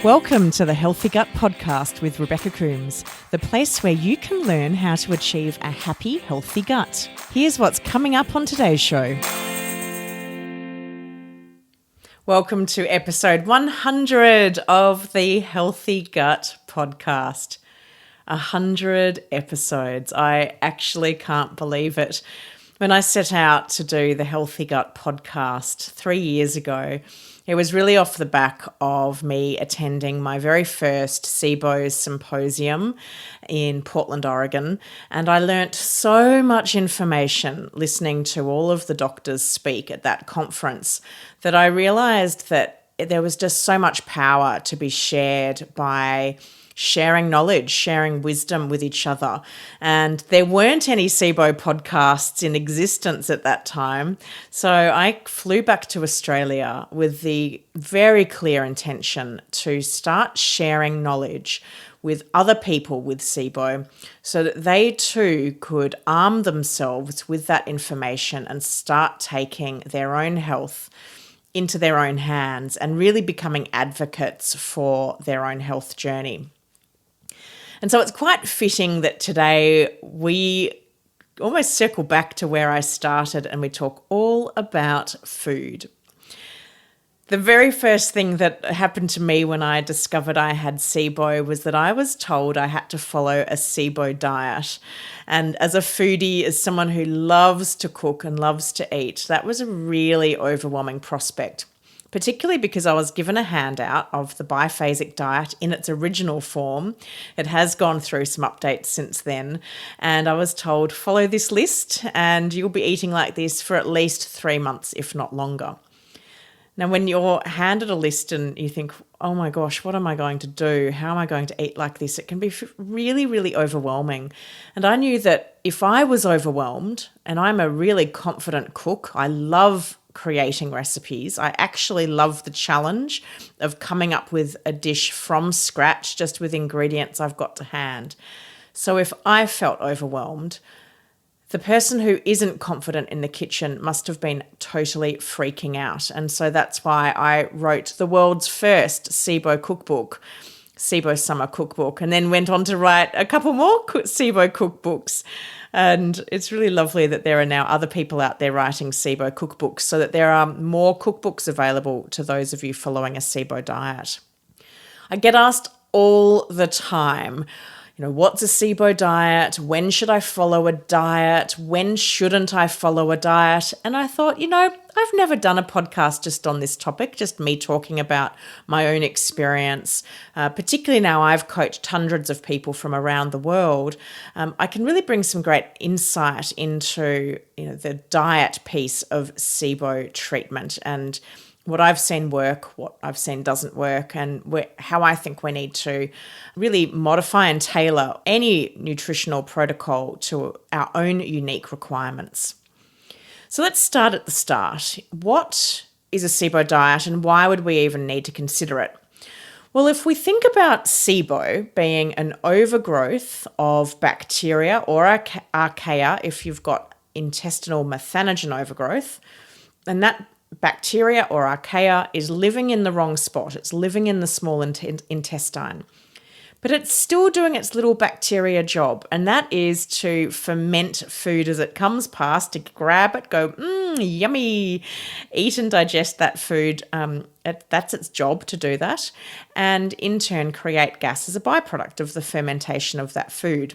Welcome to the Healthy Gut Podcast with Rebecca Coomes, the place where you can learn how to achieve a happy, healthy gut. Here's what's coming up on today's show. Welcome to episode 100 of the Healthy Gut Podcast. 100 episodes. I actually can't believe it. When I set out to do the Healthy Gut Podcast 3 years ago, it was really off the back of me attending my very first SIBO symposium in Portland, Oregon, and I learnt so much information listening to all of the doctors speak at that conference that I realised that there was just so much power to be shared by sharing knowledge, sharing wisdom with each other. And there weren't any SIBO podcasts in existence at that time. So I flew back to Australia with the very clear intention to start sharing knowledge with other people with SIBO so that they too could arm themselves with that information and start taking their own health into their own hands and really becoming advocates for their own health journey. And so it's quite fitting that today we almost circle back to where I started and we talk all about food. The very first thing that happened to me when I discovered I had SIBO was that I was told I had to follow a SIBO diet. And as a foodie, as someone who loves to cook and loves to eat, that was a really overwhelming prospect, particularly because I was given a handout of the biphasic diet in its original form. It has gone through some updates since then. And I was told, follow this list and you'll be eating like this for at least 3 months, if not longer. Now, when you're handed a list and you think, oh my gosh, what am I going to do? How am I going to eat like this? It can be really, really overwhelming. And I knew that if I was overwhelmed, and I'm a really confident cook, I love creating recipes. I actually love the challenge of coming up with a dish from scratch, just with ingredients I've got to hand. So if I felt overwhelmed, the person who isn't confident in the kitchen must have been totally freaking out. And so that's why I wrote the world's first SIBO cookbook, SIBO Summer Cookbook, and then went on to write a couple more SIBO cookbooks. And it's really lovely that there are now other people out there writing SIBO cookbooks so that there are more cookbooks available to those of you following a SIBO diet. I get asked all the time, what's a SIBO diet? When should I follow a diet? When shouldn't I follow a diet? And I thought, I've never done a podcast just on this topic, just me talking about my own experience. Particularly now I've coached hundreds of people from around the world. I can really bring some great insight into, the diet piece of SIBO treatment and what I've seen work, what I've seen doesn't work, and how I think we need to really modify and tailor any nutritional protocol to our own unique requirements. So let's start at the start. What is a SIBO diet and why would we even need to consider it? Well, if we think about SIBO being an overgrowth of bacteria or archaea, if you've got intestinal methanogen overgrowth, and that bacteria or archaea is living in the wrong spot. It's living in the small intestine. But it's still doing its little bacteria job, and that is to ferment food as it comes past, to grab it, go, yummy, eat and digest that food. That's its job to do that, and in turn create gas as a byproduct of the fermentation of that food.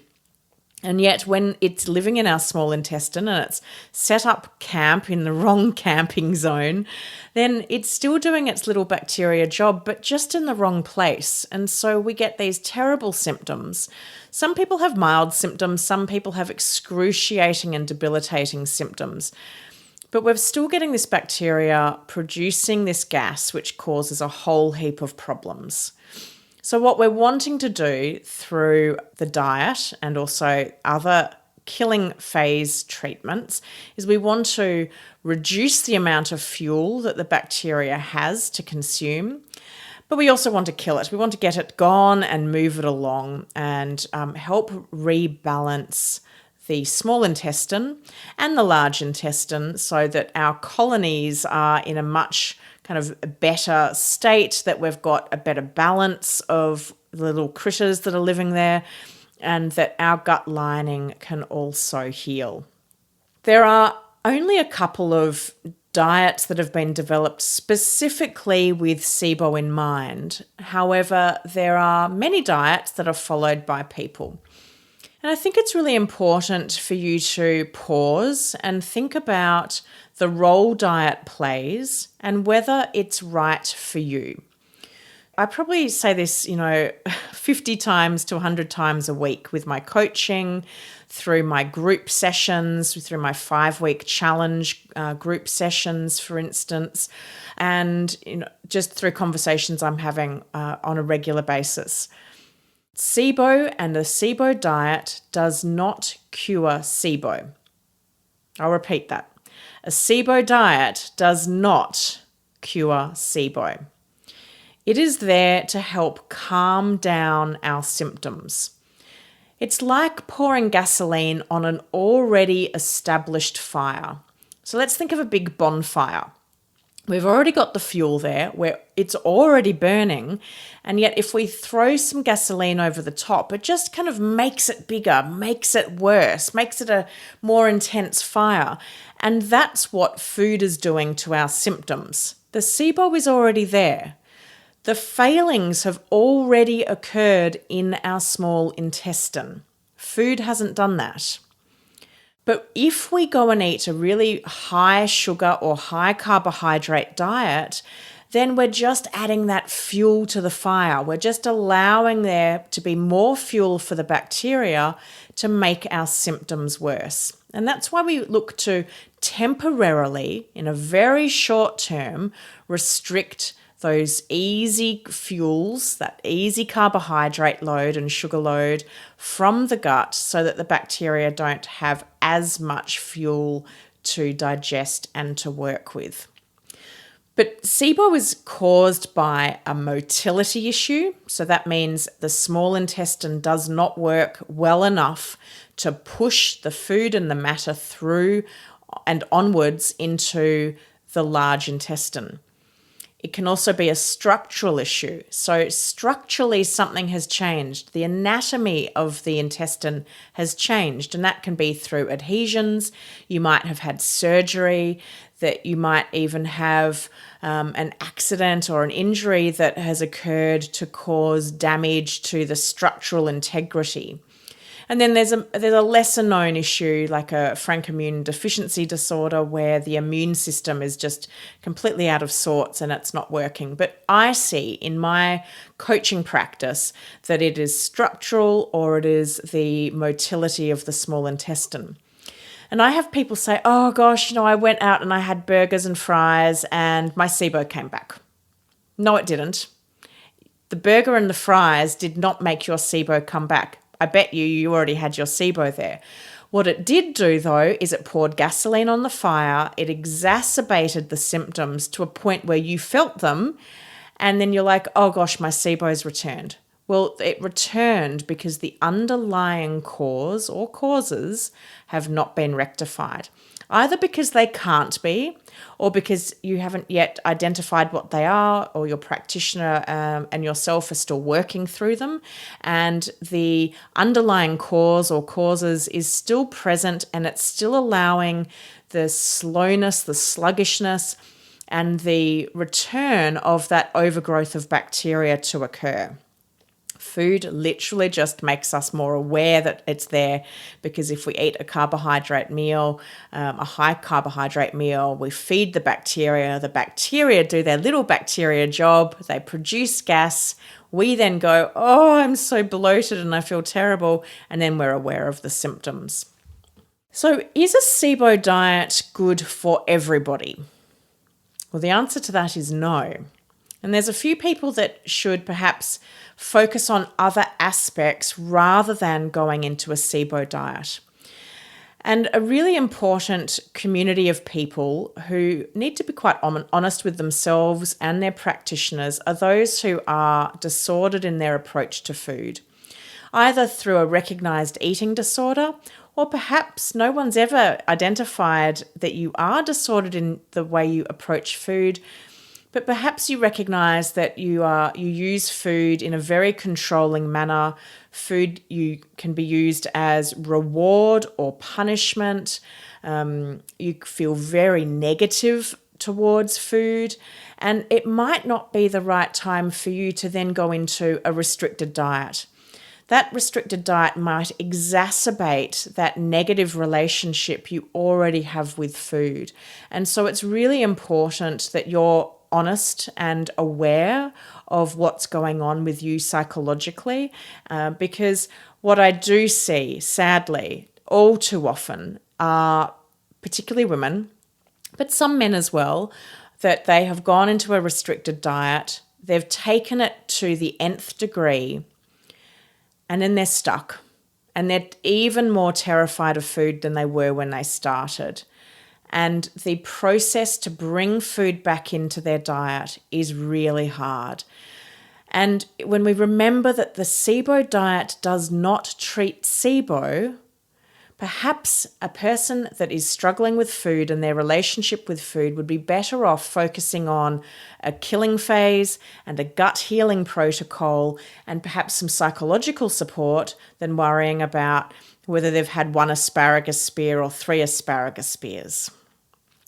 And yet when it's living in our small intestine and it's set up camp in the wrong camping zone, then it's still doing its little bacteria job, but just in the wrong place. And so we get these terrible symptoms. Some people have mild symptoms, some people have excruciating and debilitating symptoms. But we're still getting this bacteria producing this gas, which causes a whole heap of problems. So what we're wanting to do through the diet and also other killing phase treatments is we want to reduce the amount of fuel that the bacteria has to consume, but we also want to kill it. We want to get it gone and move it along and help rebalance the small intestine and the large intestine so that our colonies are in a much kind of better state, that we've got a better balance of the little critters that are living there, and that our gut lining can also heal. There are only a couple of diets that have been developed specifically with SIBO in mind. However, there are many diets that are followed by people. And I think it's really important for you to pause and think about the role diet plays and whether it's right for you. I probably say this, 50 times to 100 times a week with my coaching, through my group sessions, through my 5-week challenge group sessions, for instance, and just through conversations I'm having on a regular basis. SIBO and the SIBO diet does not cure SIBO. I'll repeat that. A SIBO diet does not cure SIBO. It is there to help calm down our symptoms. It's like pouring gasoline on an already established fire. So let's think of a big bonfire. We've already got the fuel there where it's already burning, and yet if we throw some gasoline over the top, it just kind of makes it bigger, makes it worse, makes it a more intense fire. And that's what food is doing to our symptoms. The SIBO is already there. The failings have already occurred in our small intestine. Food hasn't done that. But if we go and eat a really high sugar or high carbohydrate diet, then we're just adding that fuel to the fire. We're just allowing there to be more fuel for the bacteria to make our symptoms worse. And that's why we look to temporarily, in a very short term, restrict those easy fuels, that easy carbohydrate load and sugar load from the gut so that the bacteria don't have as much fuel to digest and to work with. But SIBO is caused by a motility issue. So that means the small intestine does not work well enough to push the food and the matter through and onwards into the large intestine. It can also be a structural issue. So structurally, something has changed. The anatomy of the intestine has changed, and that can be through adhesions. You might have had surgery, that you might even have an accident or an injury that has occurred to cause damage to the structural integrity. And then there's a lesser known issue like a frank immune deficiency disorder where the immune system is just completely out of sorts and it's not working. But I see in my coaching practice that it is structural or it is the motility of the small intestine. And I have people say, oh gosh, I went out and I had burgers and fries and my SIBO came back. No, it didn't. The burger and the fries did not make your SIBO come back. I bet you already had your SIBO there. What it did do, though, is it poured gasoline on the fire. It exacerbated the symptoms to a point where you felt them, and then you're like, oh gosh, my SIBO's returned. Well, it returned because the underlying cause or causes have not been rectified, either because they can't be or because you haven't yet identified what they are, or your practitioner and yourself are still working through them, and the underlying cause or causes is still present and it's still allowing the slowness, the sluggishness, and the return of that overgrowth of bacteria to occur. Food literally just makes us more aware that it's there, because if we eat a carbohydrate meal, a high carbohydrate meal, we feed the bacteria do their little bacteria job, they produce gas, we then go, oh, I'm so bloated and I feel terrible, and then we're aware of the symptoms. So is a SIBO diet good for everybody? Well, the answer to that is no. And there's a few people that should perhaps focus on other aspects rather than going into a SIBO diet. And a really important community of people who need to be quite honest with themselves and their practitioners are those who are disordered in their approach to food, either through a recognised eating disorder Or perhaps no one's ever identified that you are disordered in the way you approach food, but perhaps you recognize that you use food in a very controlling manner. Food can be used as reward or punishment. You feel very negative towards food, and it might not be the right time for you to then go into a restricted diet. That restricted diet might exacerbate that negative relationship you already have with food. And so it's really important that you're honest and aware of what's going on with you psychologically, because what I do see, sadly, all too often are particularly women, but some men as well, that they have gone into a restricted diet, they've taken it to the nth degree, and then they're stuck. And they're even more terrified of food than they were when they started. And the process to bring food back into their diet is really hard. And when we remember that the SIBO diet does not treat SIBO, perhaps a person that is struggling with food and their relationship with food would be better off focusing on a killing phase and a gut healing protocol and perhaps some psychological support than worrying about whether they've had 1 asparagus spear or 3 asparagus spears.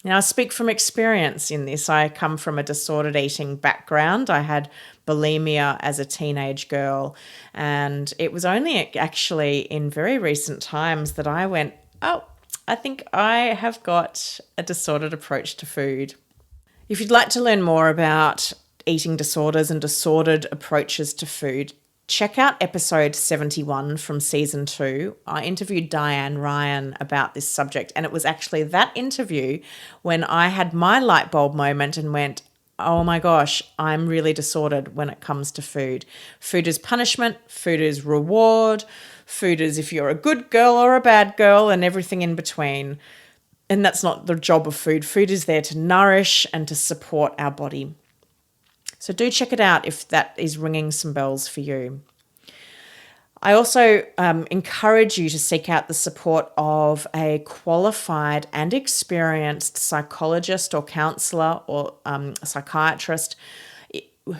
Now, I speak from experience in this. I come from a disordered eating background. I had bulimia as a teenage girl, and it was only actually in very recent times that I went, oh, I think I have got a disordered approach to food. If you'd like to learn more about eating disorders and disordered approaches to food, check out episode 71 from season 2. I interviewed Diane Ryan about this subject, and it was actually that interview when I had my light bulb moment and went, oh my gosh, I'm really disordered when it comes to food. Food is punishment, food is reward, food is if you're a good girl or a bad girl and everything in between. And that's not the job of food. Food is there to nourish and to support our body. So do check it out if that is ringing some bells for you. I also encourage you to seek out the support of a qualified and experienced psychologist or counsellor or a psychiatrist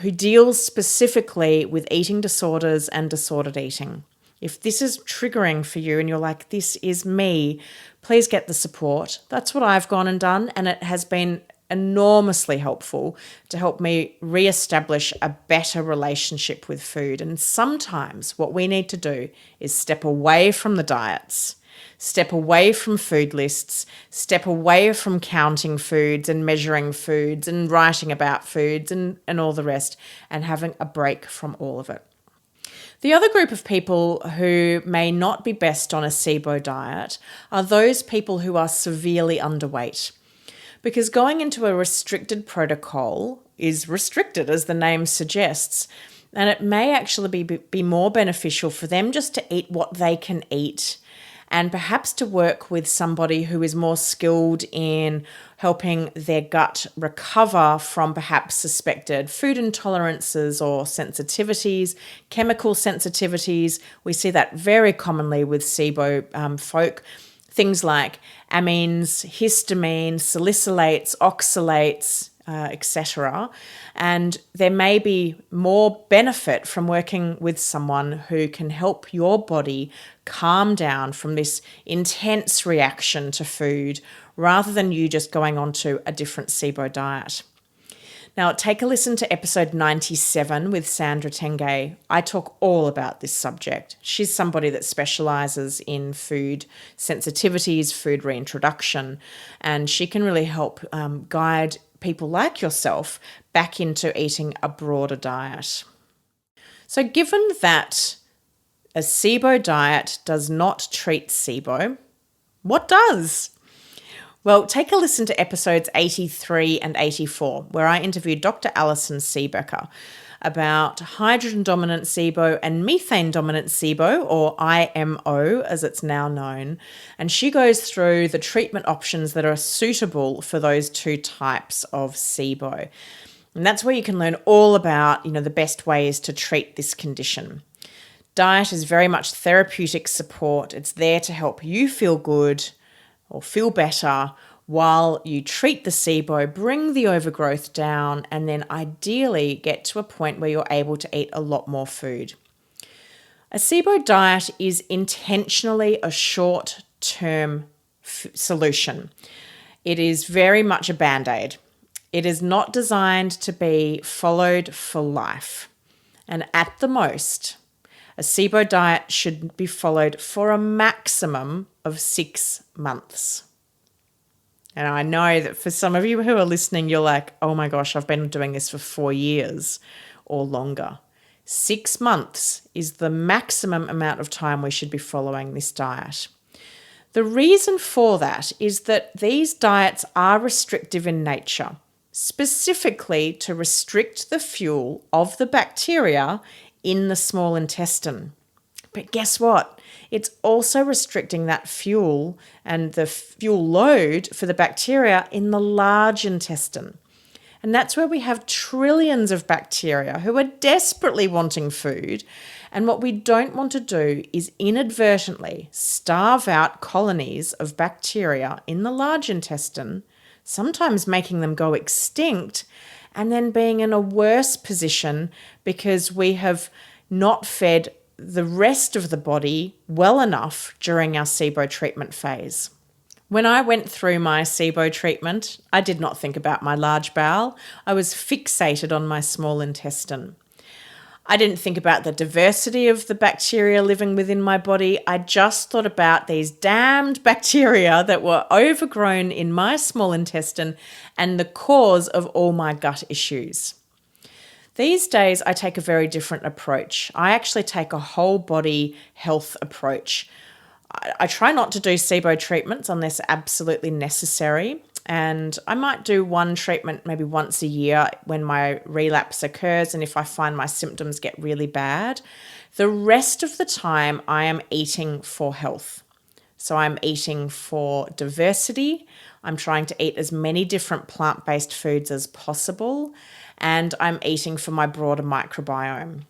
who deals specifically with eating disorders and disordered eating. If this is triggering for you and you're like, this is me, please get the support. That's what I've gone and done, and it has been enormously helpful to help me reestablish a better relationship with food. And sometimes what we need to do is step away from the diets, step away from food lists, step away from counting foods and measuring foods and writing about foods and all the rest, and having a break from all of it. The other group of people who may not be best on a SIBO diet are those people who are severely underweight. Because going into a restricted protocol is restricted, as the name suggests, and it may actually be more beneficial for them just to eat what they can eat, and perhaps to work with somebody who is more skilled in helping their gut recover from perhaps suspected food intolerances or sensitivities, chemical sensitivities. We see that very commonly with SIBO folk. Things like amines, histamine, salicylates, oxalates, etc. And there may be more benefit from working with someone who can help your body calm down from this intense reaction to food rather than you just going on to a different SIBO diet. Now, take a listen to episode 97 with Sandra Tengay. I talk all about this subject. She's somebody that specialises in food sensitivities, food reintroduction, and she can really help guide people like yourself back into eating a broader diet. So given that a SIBO diet does not treat SIBO, what does? Well, take a listen to episodes 83 and 84, where I interviewed Dr. Alison Siebecker about hydrogen-dominant SIBO and methane-dominant SIBO, or IMO as it's now known. And she goes through the treatment options that are suitable for those two types of SIBO. And that's where you can learn all about, the best ways to treat this condition. Diet is very much therapeutic support. It's there to help you feel good or feel better while you treat the SIBO, bring the overgrowth down, and then ideally get to a point where you're able to eat a lot more food. A SIBO diet is intentionally a short-term solution. It is very much a band-aid. It is not designed to be followed for life. And at the most, a SIBO diet should be followed for a maximum of 6 months. And I know that for some of you who are listening, you're like, oh my gosh, I've been doing this for 4 years or longer. 6 months is the maximum amount of time we should be following this diet. The reason for that is that these diets are restrictive in nature, specifically to restrict the fuel of the bacteria in the small intestine. But guess what? It's also restricting that fuel and the fuel load for the bacteria in the large intestine. And that's where we have trillions of bacteria who are desperately wanting food. And what we don't want to do is inadvertently starve out colonies of bacteria in the large intestine, sometimes making them go extinct, and then being in a worse position because we have not fed the rest of the body well enough during our SIBO treatment phase. When I went through my SIBO treatment, I did not think about my large bowel. I was fixated on my small intestine. I didn't think about the diversity of the bacteria living within my body. I just thought about these damned bacteria that were overgrown in my small intestine and the cause of all my gut issues. These days, I take a very different approach. I actually take a whole body health approach. I try not to do SIBO treatments unless absolutely necessary. And I might do one treatment maybe once a year when my relapse occurs and if I find my symptoms get really bad. The rest of the time, I am eating for health. So I'm eating for diversity. I'm trying to eat as many different plant-based foods as possible. And I'm eating for my broader microbiome.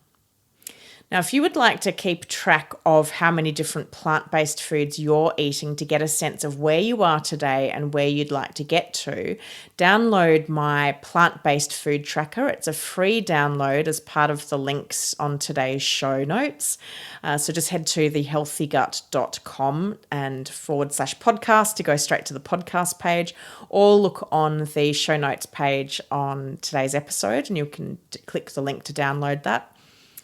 Now, if you would like to keep track of how many different plant-based foods you're eating to get a sense of where you are today and where you'd like to get to, download my plant-based food tracker. It's a free download as part of the links on today's show notes. So just head to thehealthygut.com and /podcast to go straight to the podcast page, or look on the show notes page on today's episode and you can click the link to download that.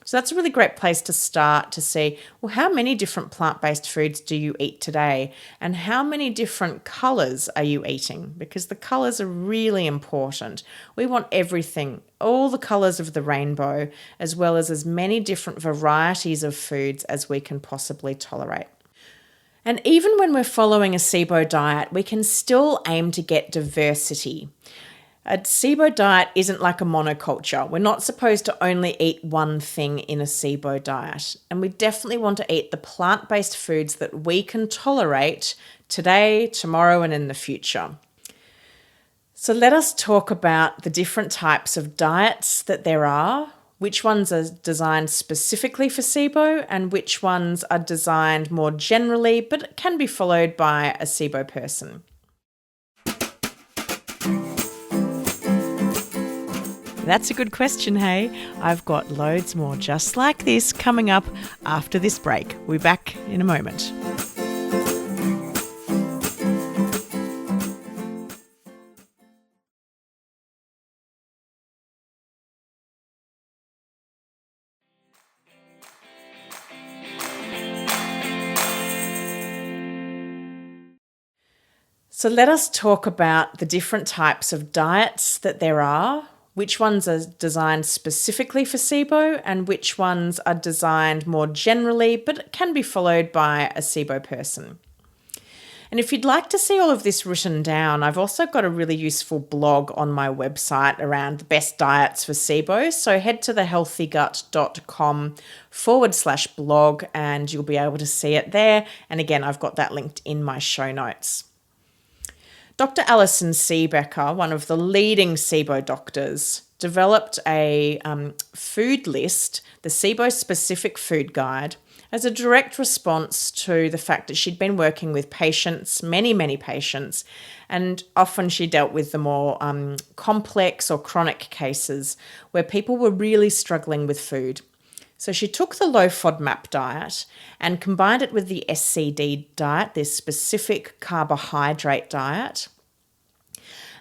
So that's a really great place to start to see, well, how many different plant-based foods do you eat today? And how many different colours are you eating? Because the colours are really important. We want everything, all the colours of the rainbow, as well as many different varieties of foods as we can possibly tolerate. And even when we're following a SIBO diet, we can still aim to get diversity. A SIBO diet isn't like a monoculture. We're not supposed to only eat one thing in a SIBO diet. And we definitely want to eat the plant-based foods that we can tolerate today, tomorrow, and in the future. So let us talk about the different types of diets that there are, which ones are designed specifically for SIBO and which ones are designed more generally, but can be followed by a SIBO person. That's a good question, hey? I've got loads more just like this coming up after this break. We'll be back in a moment. So let us talk about the different types of diets that there are, which ones are designed specifically for SIBO and which ones are designed more generally, but can be followed by a SIBO person. And if you'd like to see all of this written down, I've also got a really useful blog on my website around the best diets for SIBO. So head to thehealthygut.com /blog and you'll be able to see it there. And again, I've got that linked in my show notes. Dr. Alison Siebecker, one of the leading SIBO doctors, developed a food list, the SIBO specific food guide, as a direct response to the fact that she'd been working with patients, many patients, and often she dealt with the more complex or chronic cases where people were really struggling with food. So she took the low FODMAP diet and combined it with the SCD diet, this specific carbohydrate diet.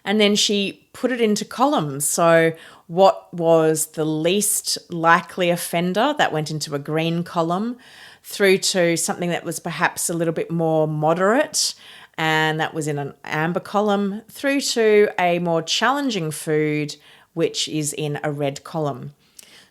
And then she put it into columns. So what was the least likely offender, that went into a green column, through to something that was perhaps a little bit more moderate, and that was in an amber column, through to a more challenging food, which is in a red column.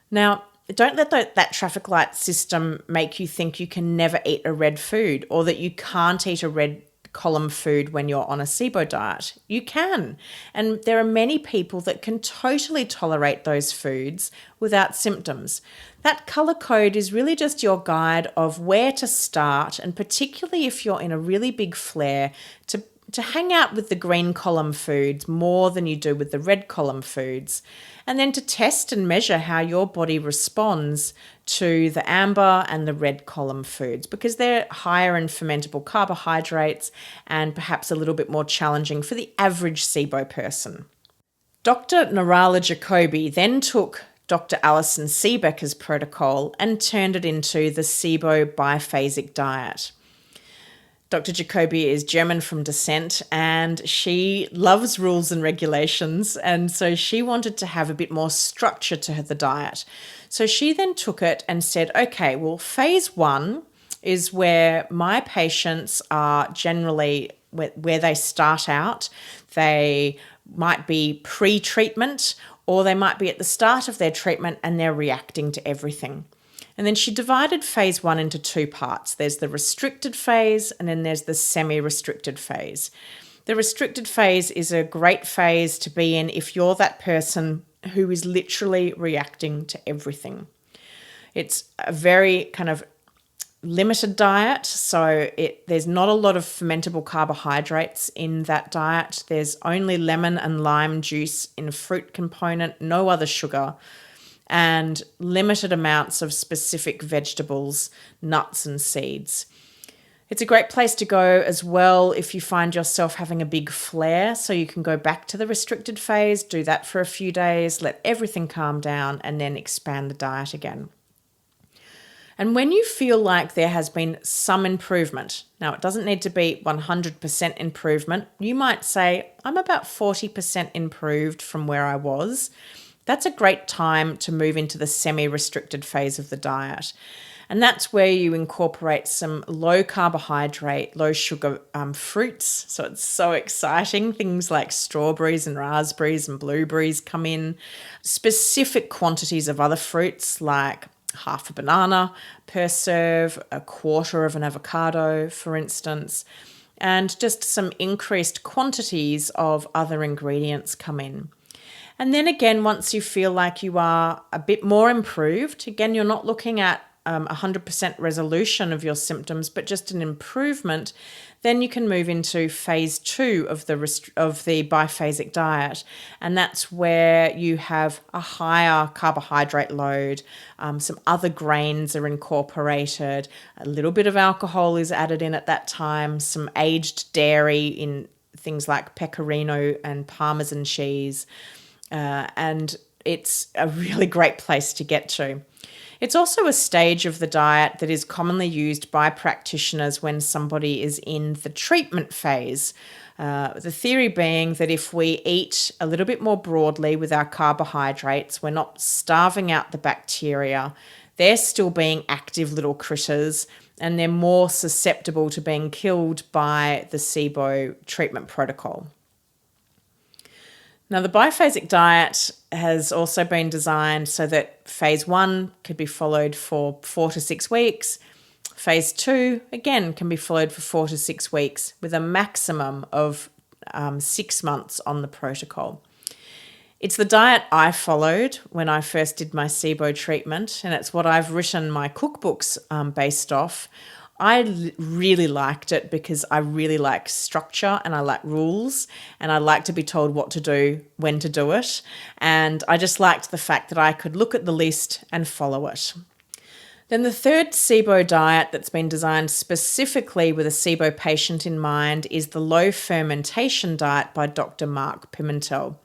Now, don't let that traffic light system make you think you can never eat a red food, or that you can't eat a red column food when you're on a SIBO diet. You can. And there are many people that can totally tolerate those foods without symptoms. That color code is really just your guide of where to start, and particularly if you're in a really big flare, to hang out with the green column foods more than you do with the red column foods, and then to test and measure how your body responds to the amber and the red column foods, because they're higher in fermentable carbohydrates and perhaps a little bit more challenging for the average SIBO person. Dr. Narala Jacoby then took Dr. Alison Siebecker's protocol and turned it into the SIBO biphasic diet. Dr. Jacoby is German from descent, and she loves rules and regulations, and so she wanted to have a bit more structure to the diet. So she then took it and said, okay, well, phase 1 is where my patients are generally where they start out. They might be pre-treatment, or they might be at the start of their treatment and they're reacting to everything. And then she divided phase 1 into 2 parts. There's the restricted phase, and then there's the semi-restricted phase. The restricted phase is a great phase to be in if you're that person who is literally reacting to everything. It's a very kind of limited diet, so there's not a lot of fermentable carbohydrates in that diet. There's only lemon and lime juice in fruit component, no other sugar, and limited amounts of specific vegetables, nuts and seeds. It's a great place to go as well if you find yourself having a big flare, so you can go back to the restricted phase, do that for a few days, let everything calm down, and then expand the diet again. And when you feel like there has been some improvement, now it doesn't need to be 100% improvement, you might say, I'm about 40% improved from where I was. That's a great time to move into the semi-restricted phase of the diet. And that's where you incorporate some low carbohydrate, low sugar fruits. So it's so exciting. Things like strawberries and raspberries and blueberries come in. Specific quantities of other fruits like half a banana per serve, a quarter of an avocado, for instance, and just some increased quantities of other ingredients come in. And then again, once you feel like you are a bit more improved, again, you're not looking at 100% resolution of your symptoms, but just an improvement, then you can move into phase 2 of the biphasic diet. And that's where you have a higher carbohydrate load, some other grains are incorporated, a little bit of alcohol is added in at that time, some aged dairy in things like pecorino and Parmesan cheese. And it's a really great place to get to. It's also a stage of the diet that is commonly used by practitioners when somebody is in the treatment phase. The theory being that if we eat a little bit more broadly with our carbohydrates, we're not starving out the bacteria. They're still being active little critters, and they're more susceptible to being killed by the SIBO treatment protocol. Now, the biphasic diet has also been designed so that phase 1 could be followed for 4 to 6 weeks. Phase 2, again, can be followed for 4 to 6 weeks with a maximum of 6 months on the protocol. It's the diet I followed when I first did my SIBO treatment, and it's what I've written my cookbooks based off. really liked it because I really like structure and I like rules and I like to be told what to do, when to do it. And I just liked the fact that I could look at the list and follow it. Then the third SIBO diet that's been designed specifically with a SIBO patient in mind is the low fermentation diet by Dr. Mark Pimentel.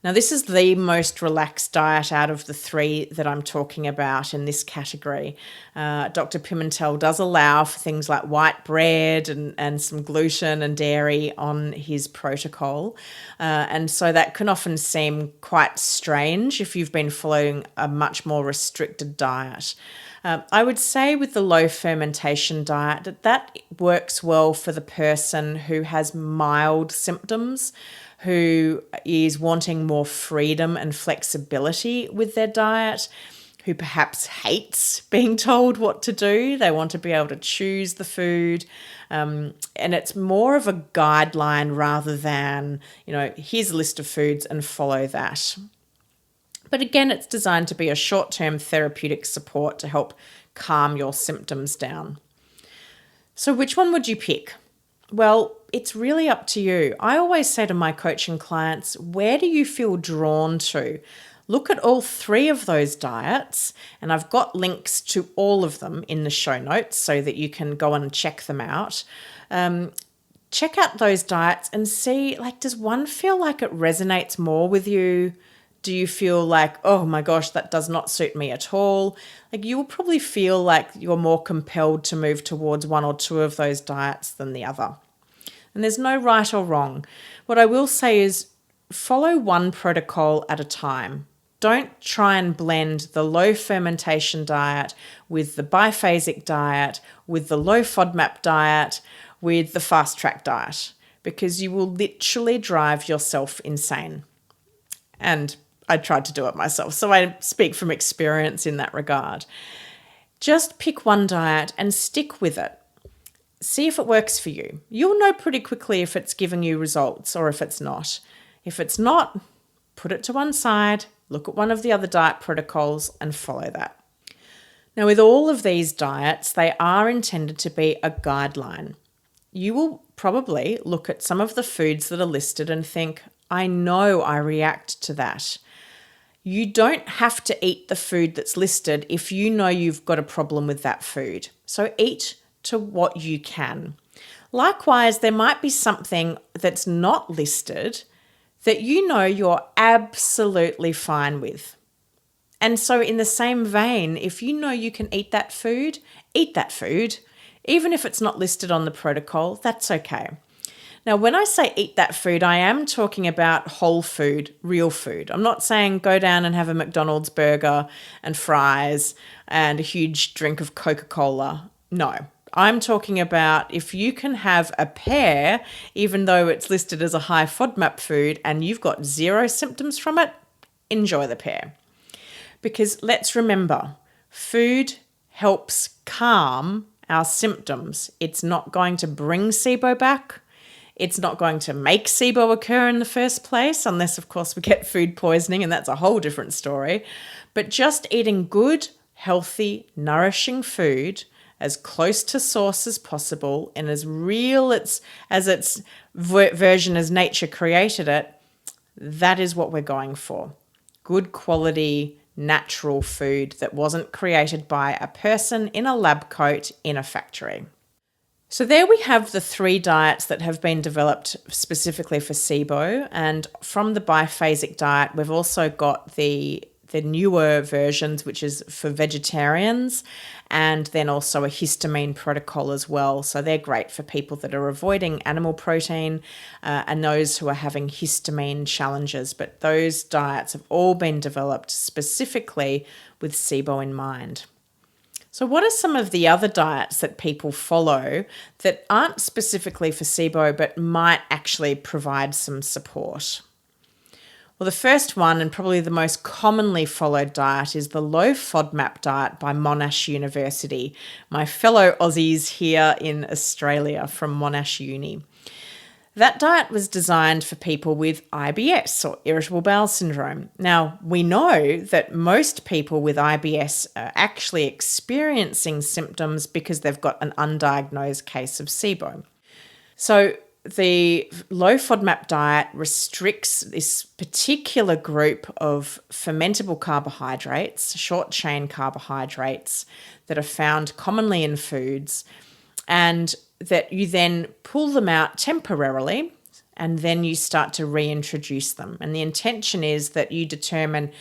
Now, this is the most relaxed diet out of the three that I'm talking about in this category. Dr. Pimentel does allow for things like white bread and some gluten and dairy on his protocol. And so that can often seem quite strange if you've been following a much more restricted diet. I would say with the low fermentation diet that works well for the person who has mild symptoms, who is wanting more freedom and flexibility with their diet, who perhaps hates being told what to do. They want to be able to choose the food. And it's more of a guideline rather than, here's a list of foods and follow that. But again, it's designed to be a short-term therapeutic support to help calm your symptoms down. So which one would you pick? Well, it's really up to you. I always say to my coaching clients, where do you feel drawn to? Look at all three of those diets, and I've got links to all of them in the show notes so that you can go and check them out. Check out those diets and see, does one feel like it resonates more with you? Do you feel like, oh my gosh, that does not suit me at all? You will probably feel like you're more compelled to move towards one or two of those diets than the other. And there's no right or wrong. What I will say is follow one protocol at a time. Don't try and blend the low fermentation diet with the biphasic diet, with the low FODMAP diet, with the fast track diet, because you will literally drive yourself insane. And I tried to do it myself, so I speak from experience in that regard. Just pick one diet and stick with it. See if it works for you. You'll know pretty quickly if it's giving you results or if it's not. If it's not, put it to one side, look at one of the other diet protocols and follow that. Now, with all of these diets, they are intended to be a guideline. You will probably look at some of the foods that are listed and think, I know I react to that. You don't have to eat the food that's listed if you know you've got a problem with that food. So eat to what you can. Likewise, there might be something that's not listed that you know you're absolutely fine with. And so in the same vein, if you know you can eat that food, eat that food. Even if it's not listed on the protocol, that's okay. Now, when I say eat that food, I am talking about whole food, real food. I'm not saying go down and have a McDonald's burger and fries and a huge drink of Coca-Cola. No, I'm talking about if you can have a pear, even though it's listed as a high FODMAP food and you've got zero symptoms from it, enjoy the pear. Because let's remember, food helps calm our symptoms. It's not going to bring SIBO back. It's not going to make SIBO occur in the first place, unless, of course, we get food poisoning, and that's a whole different story. But just eating good, healthy, nourishing food as close to source as possible and as real as its version as nature created it, that is what we're going for. Good quality, natural food that wasn't created by a person in a lab coat in a factory. So there we have the three diets that have been developed specifically for SIBO. And from the biphasic diet, we've also got the newer versions, which is for vegetarians, and then also a histamine protocol as well. So they're great for people that are avoiding animal protein and those who are having histamine challenges. But those diets have all been developed specifically with SIBO in mind. So what are some of the other diets that people follow that aren't specifically for SIBO but might actually provide some support? Well, the first one, and probably the most commonly followed diet, is the Low FODMAP diet by Monash University, my fellow Aussies here in Australia from Monash Uni. That diet was designed for people with IBS or irritable bowel syndrome. Now, we know that most people with IBS are actually experiencing symptoms because they've got an undiagnosed case of SIBO. So the low FODMAP diet restricts this particular group of fermentable carbohydrates, short chain carbohydrates that are found commonly in foods, and that you then pull them out temporarily and then you start to reintroduce them. And the intention is that you determine,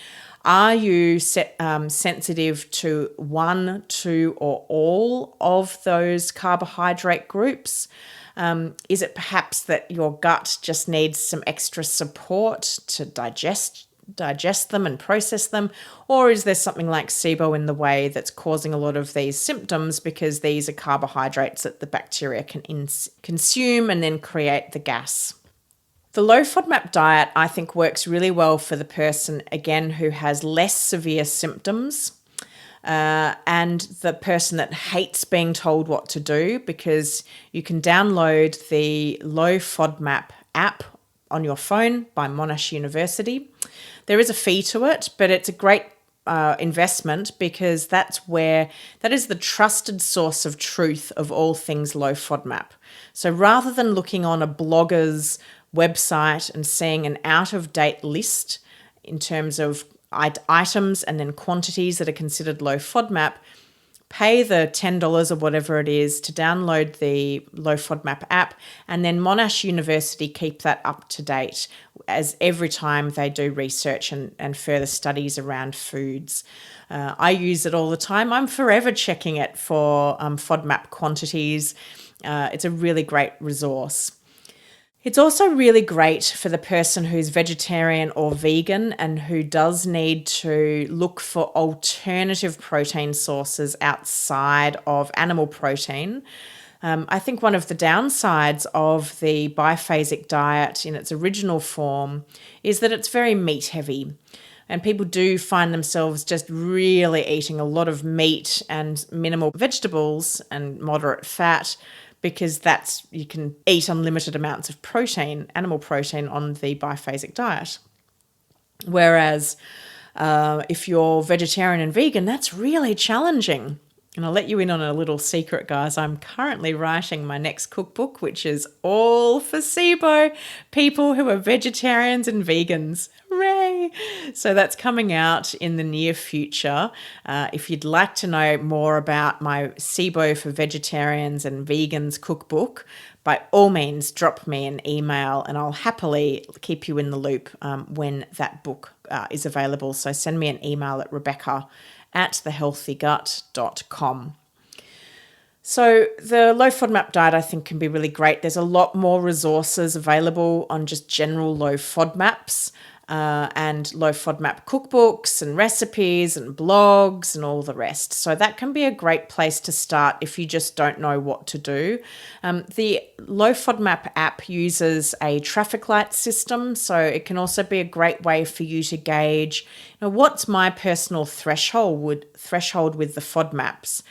are you sensitive to one, two, or all of those carbohydrate groups? Is it perhaps that your gut just needs some extra support to digest them and process them? Or is there something like SIBO in the way that's causing a lot of these symptoms because these are carbohydrates that the bacteria can consume and then create the gas? The low FODMAP diet, I think, works really well for the person, again, who has less severe symptoms and the person that hates being told what to do, because you can download the Low FODMAP app on your phone by Monash University. There is a fee to it, but it's a great investment because that is the trusted source of truth of all things low FODMAP. So rather than looking on a blogger's website and seeing an out-of-date list in terms of items and then quantities that are considered low FODMAP, pay the $10 or whatever it is to download the Low FODMAP app, and then Monash University keep that up to date as every time they do research and further studies around foods. I use it all the time. I'm forever checking it for FODMAP quantities. It's a really great resource. It's also really great for the person who's vegetarian or vegan and who does need to look for alternative protein sources outside of animal protein. I think one of the downsides of the biphasic diet in its original form is that it's very meat heavy. And people do find themselves just really eating a lot of meat and minimal vegetables and moderate fat, because you can eat unlimited amounts of protein, animal protein, on the biphasic diet. Whereas if you're vegetarian and vegan, that's really challenging. And I'll let you in on a little secret, guys. I'm currently writing my next cookbook, which is all for SIBO, people who are vegetarians and vegans. Hooray! So that's coming out in the near future. If you'd like to know more about my SIBO for vegetarians and vegans cookbook, by all means, drop me an email and I'll happily keep you in the loop when that book is available. So send me an email at rebecca@thehealthygut.com. So the low FODMAP diet, I think, can be really great. There's a lot more resources available on just general low FODMAPs and low FODMAP cookbooks and recipes and blogs and all the rest. So that can be a great place to start if you just don't know what to do. The low FODMAP app uses a traffic light system, so it can also be a great way for you to gauge, what's my personal threshold with the FODMAPs.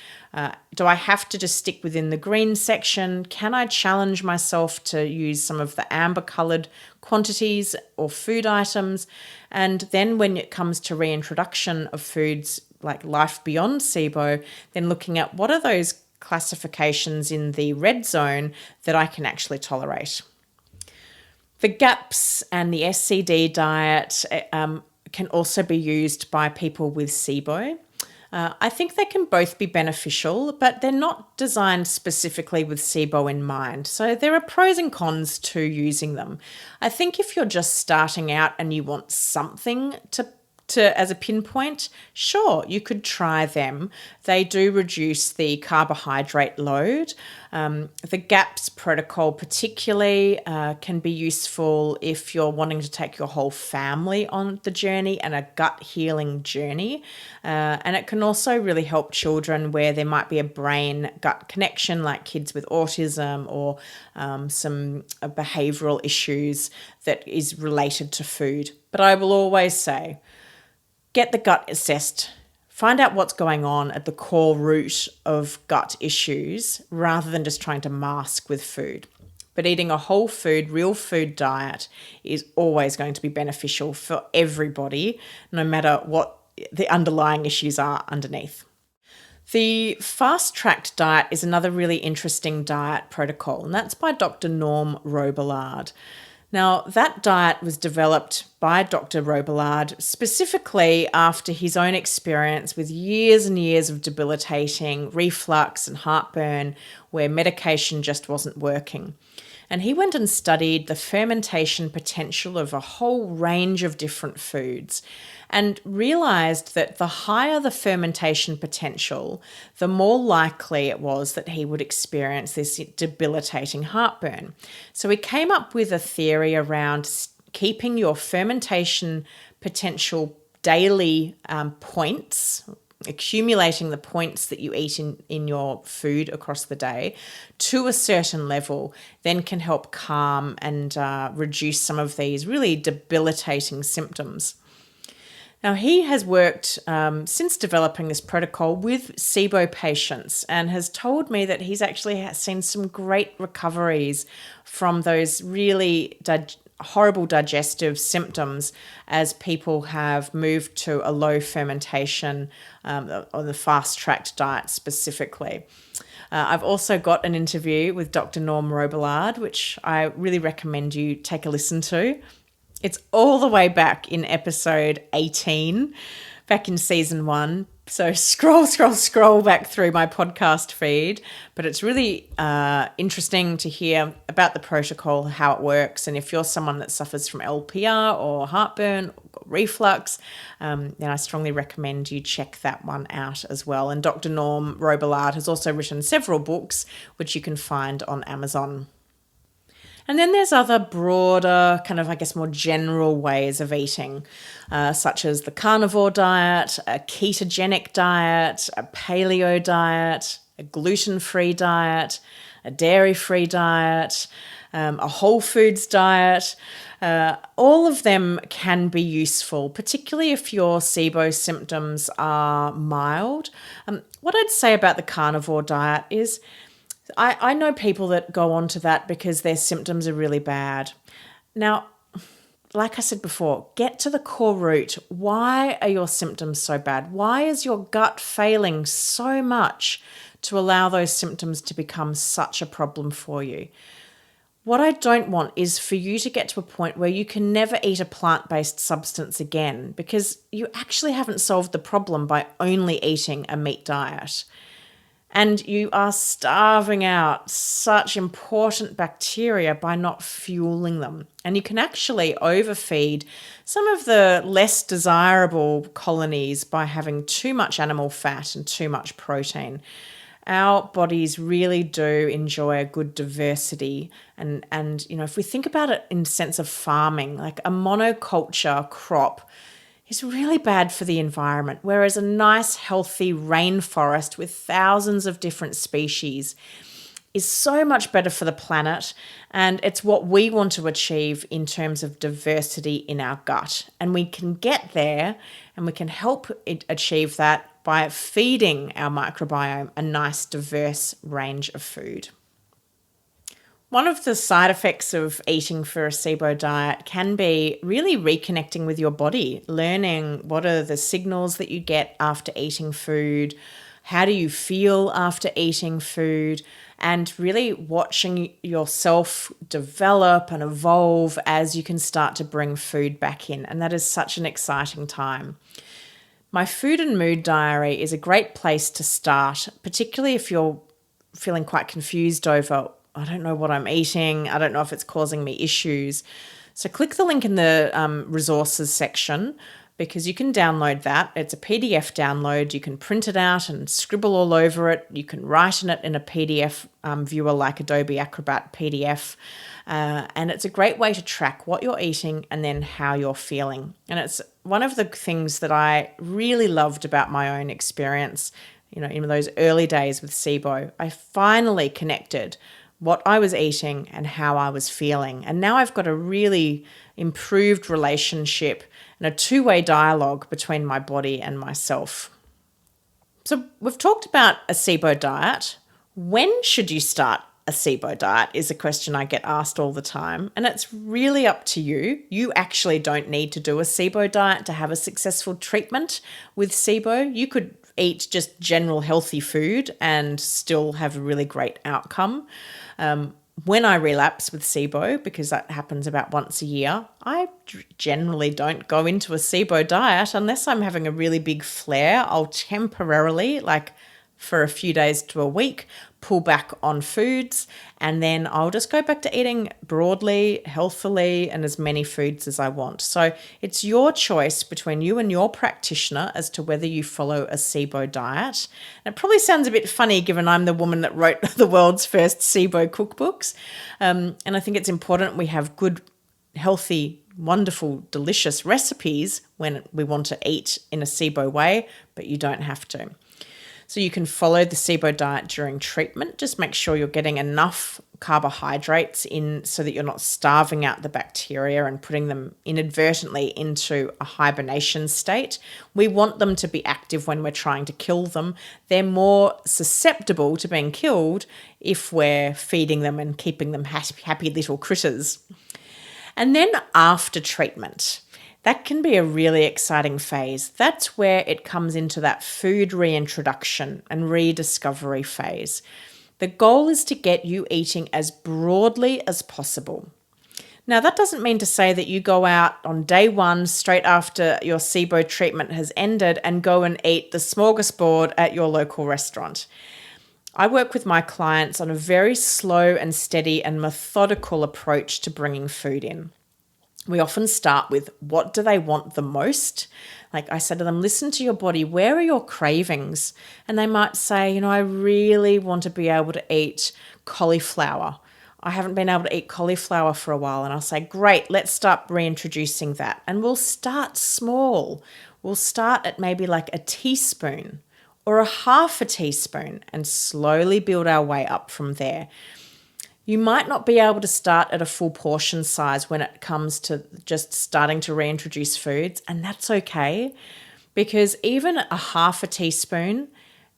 Do I have to just stick within the green section? Can I challenge myself to use some of the amber coloured quantities or food items? And then when it comes to reintroduction of foods like life beyond SIBO, then looking at what are those classifications in the red zone that I can actually tolerate. The GAPS and the SCD diet can also be used by people with SIBO. I think they can both be beneficial, but they're not designed specifically with SIBO in mind. So there are pros and cons to using them. I think if you're just starting out and you want something to as a pinpoint, sure, you could try them. They do reduce the carbohydrate load. The GAPS protocol particularly can be useful if you're wanting to take your whole family on the journey and a gut healing journey. And it can also really help children where there might be a brain-gut connection, like kids with autism or some behavioural issues that is related to food. But I will always say, get the gut assessed. Find out what's going on at the core root of gut issues rather than just trying to mask with food. But eating a whole food, real food diet is always going to be beneficial for everybody, no matter what the underlying issues are underneath. The fast-tracked diet is another really interesting diet protocol, and that's by Dr. Norm Robillard. Now, that diet was developed by Dr. Robillard specifically after his own experience with years and years of debilitating reflux and heartburn where medication just wasn't working. And he went and studied the fermentation potential of a whole range of different foods and realized that the higher the fermentation potential, the more likely it was that he would experience this debilitating heartburn. So he came up with a theory around keeping your fermentation potential daily points, accumulating the points that you eat in your food across the day to a certain level, then can help calm and reduce some of these really debilitating symptoms. Now, he has worked since developing this protocol with SIBO patients and has told me that he's actually seen some great recoveries from those really horrible digestive symptoms as people have moved to a low fermentation or the fast-tracked diet specifically. I've also got an interview with Dr. Norm Robillard, which I really recommend you take a listen to. It's all the way back in episode 18, back in season 1. So scroll back through my podcast feed. But it's really interesting to hear about the protocol, how it works. And if you're someone that suffers from LPR or heartburn or reflux, then I strongly recommend you check that one out as well. And Dr. Norm Robillard has also written several books, which you can find on Amazon. And then there's other broader, kind of, I guess, more general ways of eating, such as the carnivore diet, a ketogenic diet, a paleo diet, a gluten-free diet, a dairy-free diet, a whole foods diet. All of them can be useful, particularly if your SIBO symptoms are mild. What I'd say about the carnivore diet is I know people that go on to that because their symptoms are really bad. Now, like I said before, get to the core root. Why are your symptoms so bad? Why is your gut failing so much to allow those symptoms to become such a problem for you? What I don't want is for you to get to a point where you can never eat a plant-based substance again, because you actually haven't solved the problem by only eating a meat diet. And you are starving out such important bacteria by not fueling them. And you can actually overfeed some of the less desirable colonies by having too much animal fat and too much protein. Our bodies really do enjoy a good diversity. And you know, if we think about it in the sense of farming, like a monoculture crop is really bad for the environment, whereas a nice, healthy rainforest with thousands of different species is so much better for the planet, and it's what we want to achieve in terms of diversity in our gut. And we can get there, and we can help it achieve that by feeding our microbiome a nice, diverse range of food. One of the side effects of eating for a SIBO diet can be really reconnecting with your body, learning what are the signals that you get after eating food, how do you feel after eating food, and really watching yourself develop and evolve as you can start to bring food back in. And that is such an exciting time. My food and mood diary is a great place to start, particularly if you're feeling quite confused over, I don't know what I'm eating, I don't know if it's causing me issues. So click the link in the resources section, because you can download that. It's a PDF download. You can print it out and scribble all over it. You can write in it in a PDF viewer like Adobe Acrobat PDF. And it's a great way to track what you're eating and then how you're feeling. And it's one of the things that I really loved about my own experience, you know, in those early days with SIBO. I finally connected what I was eating and how I was feeling. And now I've got a really improved relationship and a two-way dialogue between my body and myself. So we've talked about a SIBO diet. When should you start a SIBO diet is a question I get asked all the time, and it's really up to you. You actually don't need to do a SIBO diet to have a successful treatment with SIBO. You could eat just general healthy food and still have a really great outcome. When I relapse with SIBO, because that happens about once a year, I generally don't go into a SIBO diet unless I'm having a really big flare. I'll temporarily, like for a few days to a week, pull back on foods, and then I'll just go back to eating broadly, healthily, and as many foods as I want. So it's your choice between you and your practitioner as to whether you follow a SIBO diet. And it probably sounds a bit funny given I'm the woman that wrote the world's first SIBO cookbooks. And I think it's important we have good, healthy, wonderful, delicious recipes when we want to eat in a SIBO way, but you don't have to. So you can follow the SIBO diet during treatment. Just make sure you're getting enough carbohydrates in so that you're not starving out the bacteria and putting them inadvertently into a hibernation state. We want them to be active when we're trying to kill them. They're more susceptible to being killed if we're feeding them and keeping them happy little critters. And then after treatment, that can be a really exciting phase. That's where it comes into that food reintroduction and rediscovery phase. The goal is to get you eating as broadly as possible. Now, that doesn't mean to say that you go out on day one, straight after your SIBO treatment has ended, and go and eat the smorgasbord at your local restaurant. I work with my clients on a very slow and steady and methodical approach to bringing food in. We often start with what do they want the most? Like I said to them, listen to your body. Where are your cravings? And they might say, I really want to be able to eat cauliflower. I haven't been able to eat cauliflower for a while. And I'll say, great, let's start reintroducing that. And we'll start small. We'll start at maybe like a teaspoon or a half a teaspoon and slowly build our way up from there. You might not be able to start at a full portion size when it comes to just starting to reintroduce foods, and that's okay, because even a half a teaspoon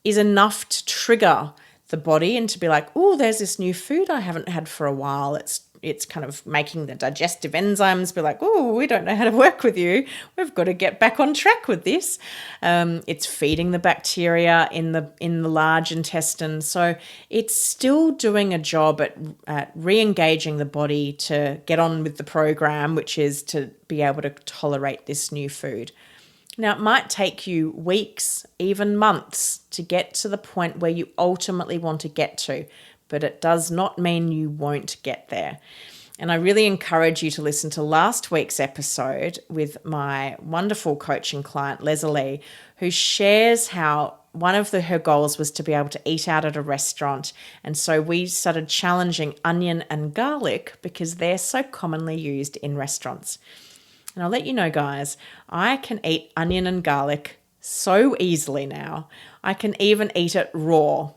is enough to trigger the body and to be like, oh, there's this new food I haven't had for a while. It's kind of making the digestive enzymes be like, oh, we don't know how to work with you. We've got to get back on track with this. It's feeding the bacteria in the large intestine. So it's still doing a job at re-engaging the body to get on with the program, which is to be able to tolerate this new food. Now, it might take you weeks, even months, to get to the point where you ultimately want to get to, but it does not mean you won't get there. And I really encourage you to listen to last week's episode with my wonderful coaching client, Leslie, who shares how one of her goals was to be able to eat out at a restaurant. And so we started challenging onion and garlic because they're so commonly used in restaurants. And I'll let you know, guys, I can eat onion and garlic so easily now. I can even eat it raw.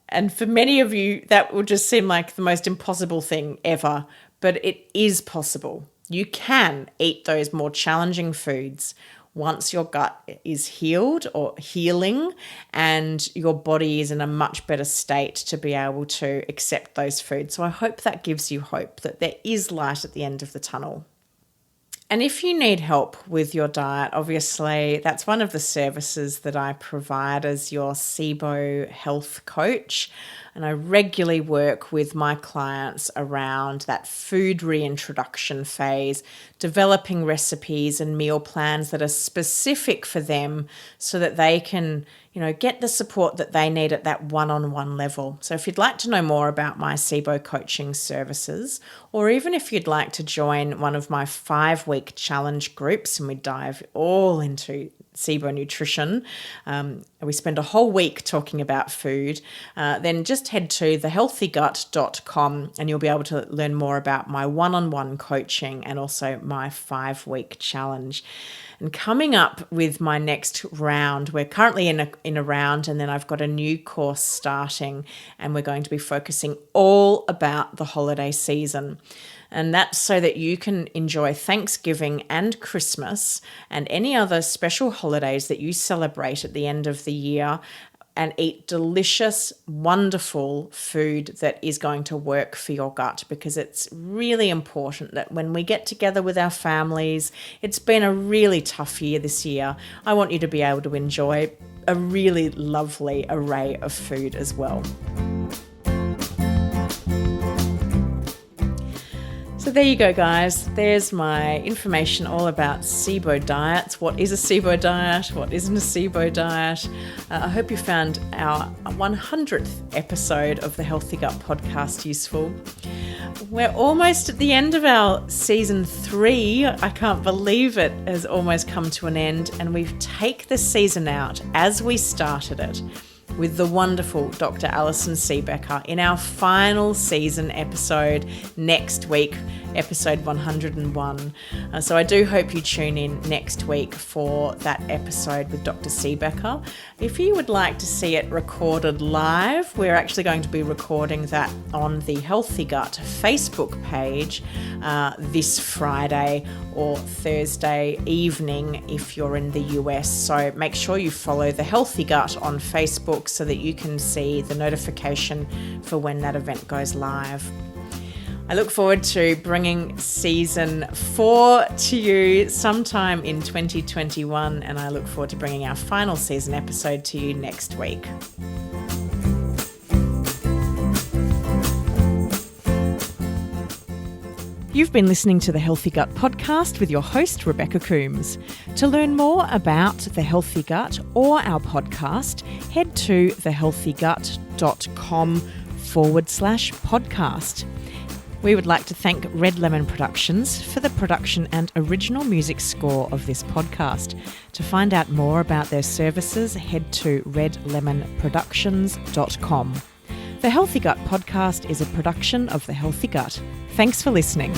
And for many of you, that will just seem like the most impossible thing ever, but it is possible. You can eat those more challenging foods once your gut is healed or healing and your body is in a much better state to be able to accept those foods. So I hope that gives you hope that there is light at the end of the tunnel. And if you need help with your diet, obviously that's one of the services that I provide as your SIBO health coach. And I regularly work with my clients around that food reintroduction phase, developing recipes and meal plans that are specific for them so that they can, get the support that they need at that one-on-one level. So if you'd like to know more about my SIBO coaching services, or even if you'd like to join one of my 5-week challenge groups and we dive all into SIBO nutrition, we spend a whole week talking about food, then just head to thehealthygut.com and you'll be able to learn more about my one-on-one coaching and also my 5-week challenge. And coming up with my next round, we're currently in a round, and then I've got a new course starting, and we're going to be focusing all about the holiday season. And that's so that you can enjoy Thanksgiving and Christmas and any other special holidays that you celebrate at the end of the year and eat delicious, wonderful food that is going to work for your gut, because it's really important that when we get together with our families, it's been a really tough year this year. I want you to be able to enjoy a really lovely array of food as well. So there you go, guys. There's my information all about SIBO diets. What is a SIBO diet? What isn't a SIBO diet? I hope you found our 100th episode of the Healthy Gut podcast useful. We're almost at the end of our season 3. I can't believe it has almost come to an end, and we take the season out as we started it with the wonderful Dr. Alison Siebecker in our final season episode next week, episode 101. So I do hope you tune in next week for that episode with Dr. Siebecker. If you would like to see it recorded live, we're actually going to be recording that on the Healthy Gut Facebook page this Friday or Thursday evening if you're in the US. So make sure you follow the Healthy Gut on Facebook so that you can see the notification for when that event goes live. I look forward to bringing season 4 to you sometime in 2021, and I look forward to bringing our final season episode to you next week. You've been listening to the Healthy Gut podcast with your host, Rebecca Coomes. To learn more about the Healthy Gut or our podcast, head to thehealthygut.com/podcast. We would like to thank Red Lemon Productions for the production and original music score of this podcast. To find out more about their services, head to redlemonproductions.com. The Healthy Gut podcast is a production of The Healthy Gut. Thanks for listening.